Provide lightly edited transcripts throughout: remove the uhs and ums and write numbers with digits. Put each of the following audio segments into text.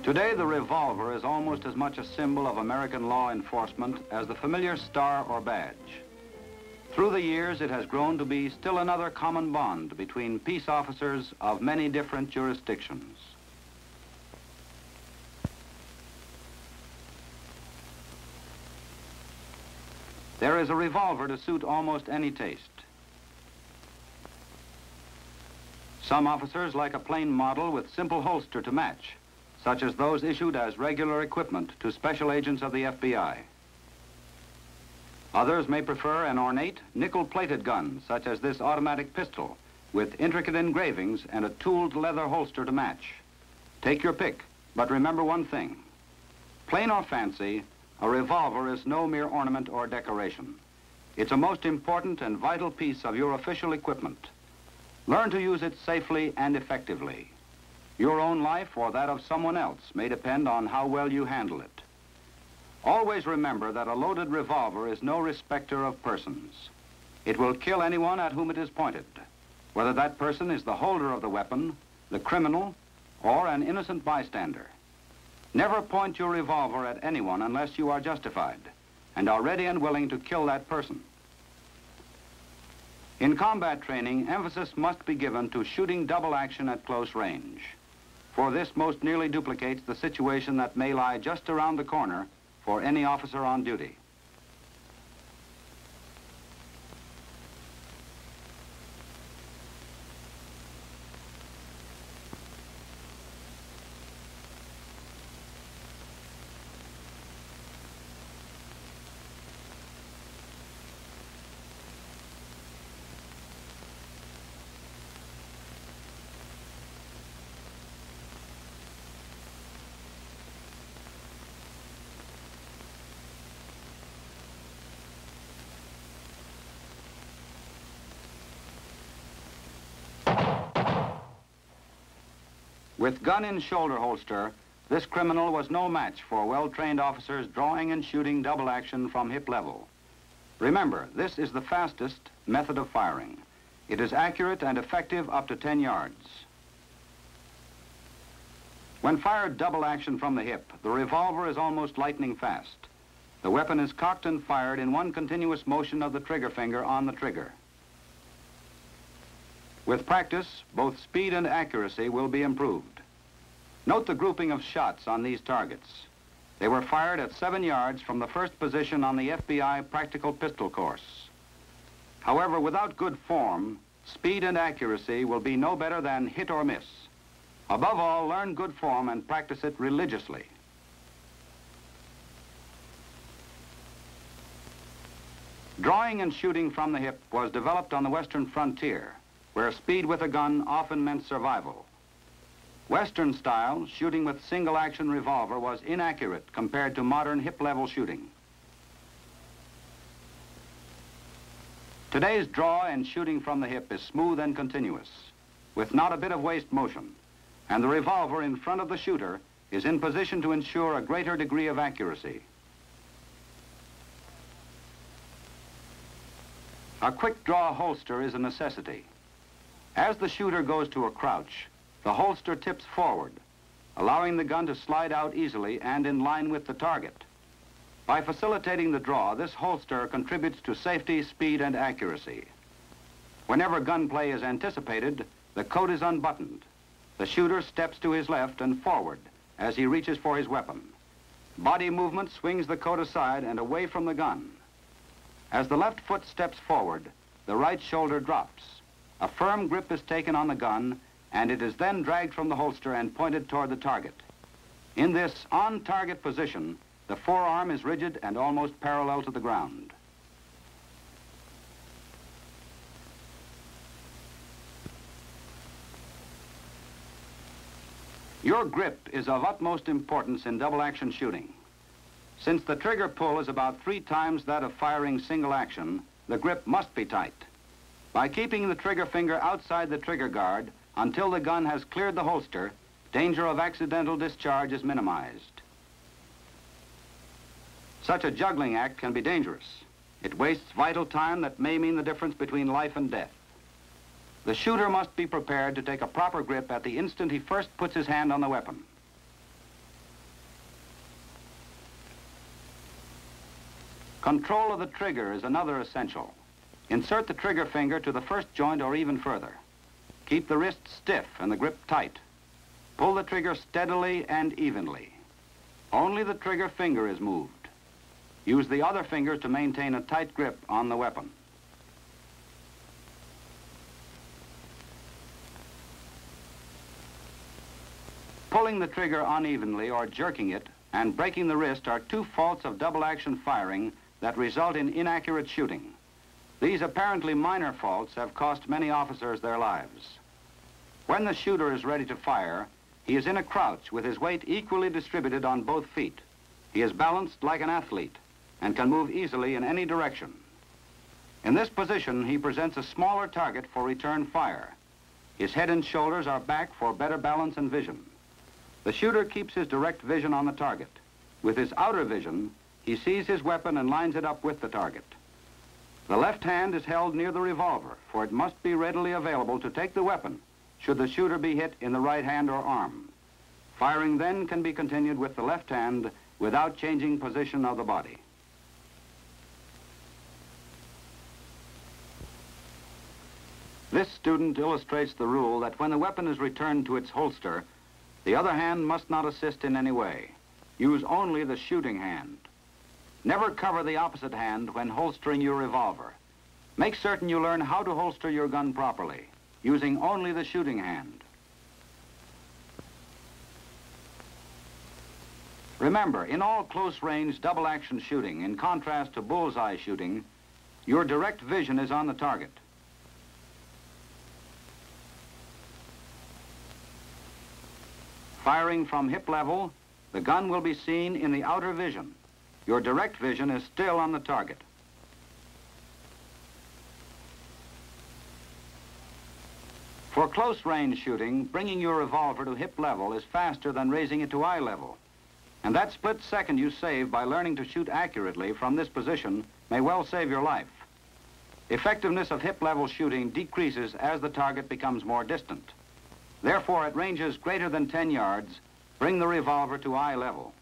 Today, the revolver is almost as much a symbol of American law enforcement as the familiar star or badge. Through the years, it has grown to be still another common bond between peace officers of many different jurisdictions. There is a revolver to suit almost any taste. Some officers like a plain model with simple holster to match, such as those issued as regular equipment to special agents of the FBI. Others may prefer an ornate, nickel-plated gun, such as this automatic pistol, with intricate engravings and a tooled leather holster to match. Take your pick, but remember one thing. Plain or fancy, a revolver is no mere ornament or decoration. It's a most important and vital piece of your official equipment. Learn to use it safely and effectively. Your own life or that of someone else may depend on how well you handle it. Always remember that a loaded revolver is no respecter of persons. It will kill anyone at whom it is pointed, whether that person is the holder of the weapon, the criminal, or an innocent bystander. Never point your revolver at anyone unless you are justified and are ready and willing to kill that person. In combat training, emphasis must be given to shooting double action at close range, for this most nearly duplicates the situation that may lie just around the corner for any officer on duty. With gun in shoulder holster, this criminal was no match for well-trained officers drawing and shooting double action from hip level. Remember, this is the fastest method of firing. It is accurate and effective up to 10 yards. When fired double action from the hip, the revolver is almost lightning fast. The weapon is cocked and fired in one continuous motion of the trigger finger on the trigger. With practice, both speed and accuracy will be improved. Note the grouping of shots on these targets. They were fired at 7 yards from the first position on the FBI practical pistol course. However, without good form, speed and accuracy will be no better than hit or miss. Above all, learn good form and practice it religiously. Drawing and shooting from the hip was developed on the western frontier, where speed with a gun often meant survival. Western style shooting with single action revolver was inaccurate compared to modern hip level shooting. Today's draw and shooting from the hip is smooth and continuous, with not a bit of waste motion, and the revolver in front of the shooter is in position to ensure a greater degree of accuracy. A quick draw holster is a necessity. As the shooter goes to a crouch, the holster tips forward, allowing the gun to slide out easily and in line with the target. By facilitating the draw, this holster contributes to safety, speed, and accuracy. Whenever gunplay is anticipated, the coat is unbuttoned. The shooter steps to his left and forward as he reaches for his weapon. Body movement swings the coat aside and away from the gun. As the left foot steps forward, the right shoulder drops. A firm grip is taken on the gun, and it is then dragged from the holster and pointed toward the target. In this on-target position, the forearm is rigid and almost parallel to the ground. Your grip is of utmost importance in double-action shooting. Since the trigger pull is about 3 times that of firing single action, the grip must be tight. By keeping the trigger finger outside the trigger guard until the gun has cleared the holster, danger of accidental discharge is minimized. Such a juggling act can be dangerous. It wastes vital time that may mean the difference between life and death. The shooter must be prepared to take a proper grip at the instant he first puts his hand on the weapon. Control of the trigger is another essential. Insert the trigger finger to the first joint or even further. Keep the wrist stiff and the grip tight. Pull the trigger steadily and evenly. Only the trigger finger is moved. Use the other fingers to maintain a tight grip on the weapon. Pulling the trigger unevenly or jerking it and breaking the wrist are two faults of double-action firing that result in inaccurate shooting. These apparently minor faults have cost many officers their lives. When the shooter is ready to fire, he is in a crouch with his weight equally distributed on both feet. He is balanced like an athlete and can move easily in any direction. In this position, he presents a smaller target for return fire. His head and shoulders are back for better balance and vision. The shooter keeps his direct vision on the target. With his outer vision, he sees his weapon and lines it up with the target. The left hand is held near the revolver, for it must be readily available to take the weapon should the shooter be hit in the right hand or arm. Firing then can be continued with the left hand without changing position of the body. This student illustrates the rule that when the weapon is returned to its holster, the other hand must not assist in any way. Use only the shooting hand. Never cover the opposite hand when holstering your revolver. Make certain you learn how to holster your gun properly, using only the shooting hand. Remember, in all close-range double-action shooting, in contrast to bullseye shooting, your direct vision is on the target. Firing from hip level, the gun will be seen in the outer vision. Your direct vision is still on the target. For close-range shooting, bringing your revolver to hip level is faster than raising it to eye level. And that split second you save by learning to shoot accurately from this position may well save your life. Effectiveness of hip-level shooting decreases as the target becomes more distant. Therefore, at ranges greater than 10 yards, bring the revolver to eye level.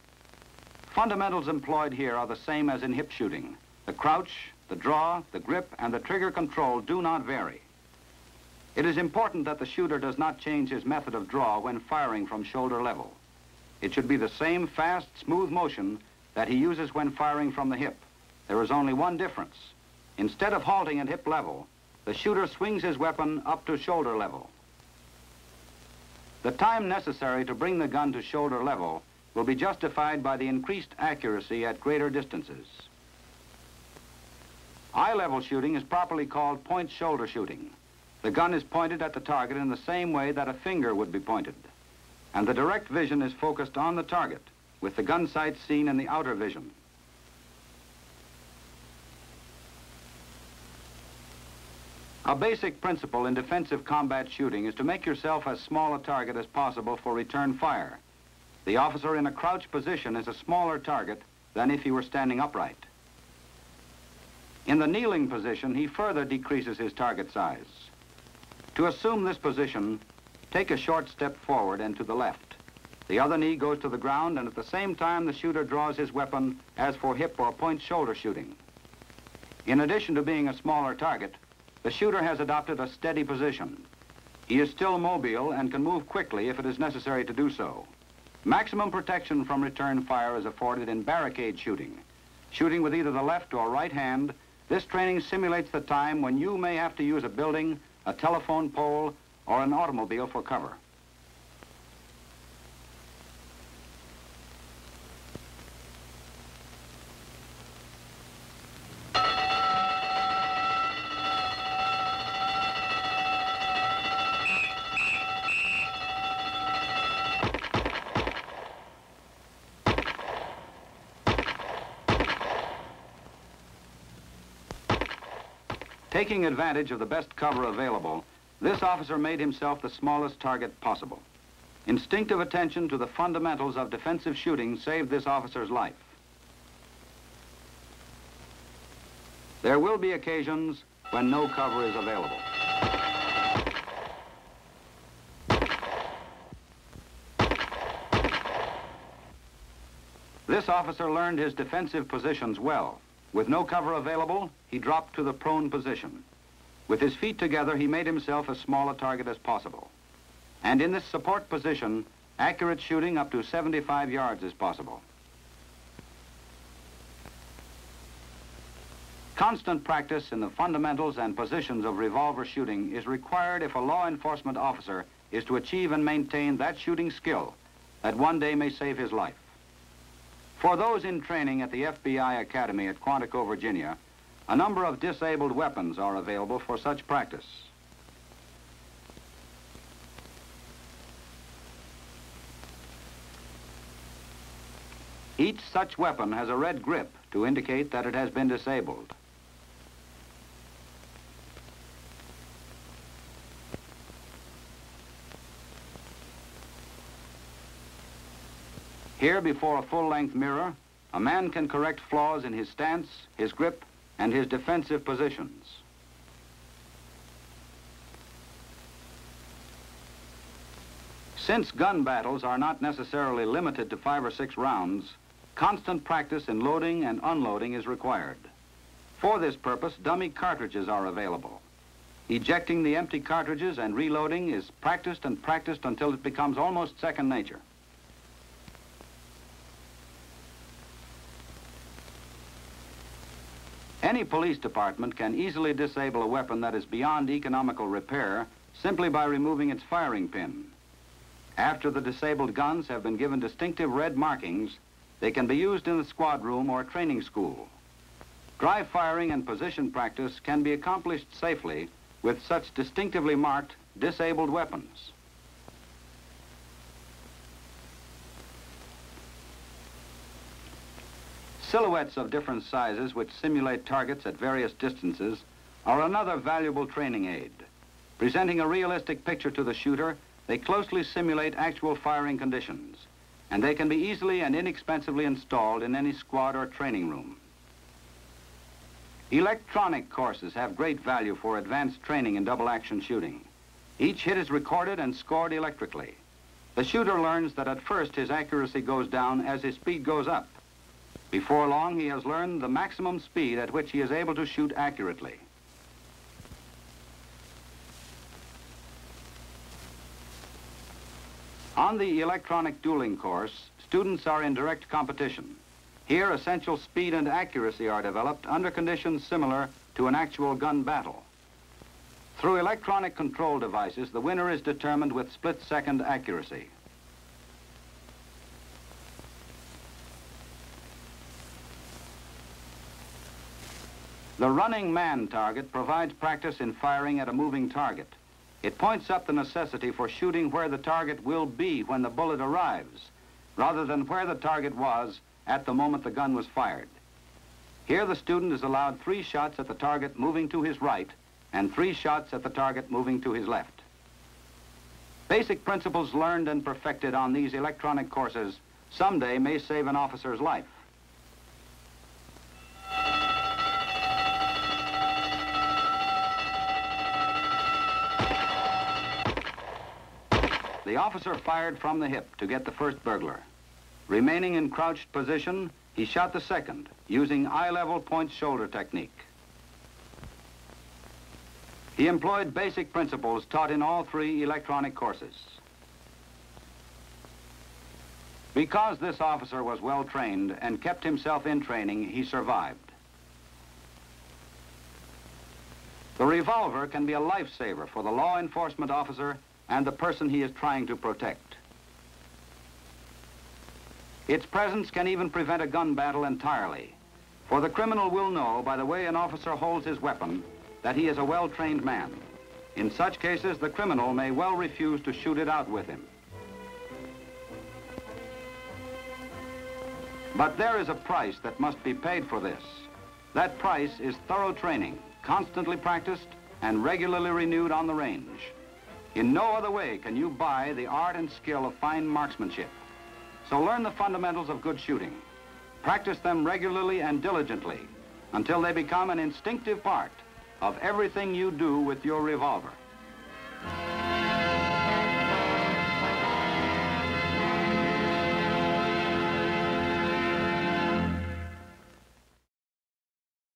Fundamentals employed here are the same as in hip shooting. The crouch, the draw, the grip, and the trigger control do not vary. It is important that the shooter does not change his method of draw when firing from shoulder level. It should be the same fast, smooth motion that he uses when firing from the hip. There is only one difference. Instead of halting at hip level, the shooter swings his weapon up to shoulder level. The time necessary to bring the gun to shoulder level will be justified by the increased accuracy at greater distances. Eye-level shooting is properly called point shoulder shooting. The gun is pointed at the target in the same way that a finger would be pointed, and the direct vision is focused on the target, with the gun sight seen in the outer vision. A basic principle in defensive combat shooting is to make yourself as small a target as possible for return fire. The officer in a crouch position is a smaller target than if he were standing upright. In the kneeling position, he further decreases his target size. To assume this position, take a short step forward and to the left. The other knee goes to the ground, and at the same time, the shooter draws his weapon as for hip or point shoulder shooting. In addition to being a smaller target, the shooter has adopted a steady position. He is still mobile and can move quickly if it is necessary to do so. Maximum protection from return fire is afforded in barricade shooting. Shooting with either the left or right hand, this training simulates the time when you may have to use a building, a telephone pole, or an automobile for cover. Taking advantage of the best cover available, this officer made himself the smallest target possible. Instinctive attention to the fundamentals of defensive shooting saved this officer's life. There will be occasions when no cover is available. This officer learned his defensive positions well. with no cover available, he dropped to the prone position. With his feet together, he made himself as small a target as possible. And in this support position, accurate shooting up to 75 yards is possible. Constant practice in the fundamentals and positions of revolver shooting is required if a law enforcement officer is to achieve and maintain that shooting skill that one day may save his life. For those in training at the FBI Academy at Quantico, Virginia, a number of disabled weapons are available for such practice. Each such weapon has a red grip to indicate that it has been disabled. Here, before a full-length mirror, a man can correct flaws in his stance, his grip, and his defensive positions. Since gun battles are not necessarily limited to 5 or 6 rounds, constant practice in loading and unloading is required. For this purpose, dummy cartridges are available. Ejecting the empty cartridges and reloading is practiced and practiced until it becomes almost second nature. Any police department can easily disable a weapon that is beyond economical repair simply by removing its firing pin. After the disabled guns have been given distinctive red markings, they can be used in the squad room or training school. Dry firing and position practice can be accomplished safely with such distinctively marked disabled weapons. Silhouettes of different sizes which simulate targets at various distances are another valuable training aid. Presenting a realistic picture to the shooter, they closely simulate actual firing conditions, and they can be easily and inexpensively installed in any squad or training room. Electronic courses have great value for advanced training in double-action shooting. Each hit is recorded and scored electrically. The shooter learns that at first his accuracy goes down as his speed goes up. Before long, he has learned the maximum speed at which he is able to shoot accurately. On the electronic dueling course, students are in direct competition. Here, essential speed and accuracy are developed under conditions similar to an actual gun battle. Through electronic control devices, the winner is determined with split-second accuracy. The running man target provides practice in firing at a moving target. It points up the necessity for shooting where the target will be when the bullet arrives, rather than where the target was at the moment the gun was fired. Here the student is allowed 3 shots at the target moving to his right and 3 shots at the target moving to his left. Basic principles learned and perfected on these electronic courses someday may save an officer's life. The officer fired from the hip to get the first burglar. Remaining in crouched position, he shot the second, using eye-level point-shoulder technique. He employed basic principles taught in all 3 electronic courses. Because this officer was well trained and kept himself in training, he survived. The revolver can be a lifesaver for the law enforcement officer and the person he is trying to protect. Its presence can even prevent a gun battle entirely, for the criminal will know by the way an officer holds his weapon that he is a well-trained man. In such cases, the criminal may well refuse to shoot it out with him. But there is a price that must be paid for this. That price is thorough training, constantly practiced and regularly renewed on the range. In no other way can you buy the art and skill of fine marksmanship. So learn the fundamentals of good shooting. Practice them regularly and diligently until they become an instinctive part of everything you do with your revolver.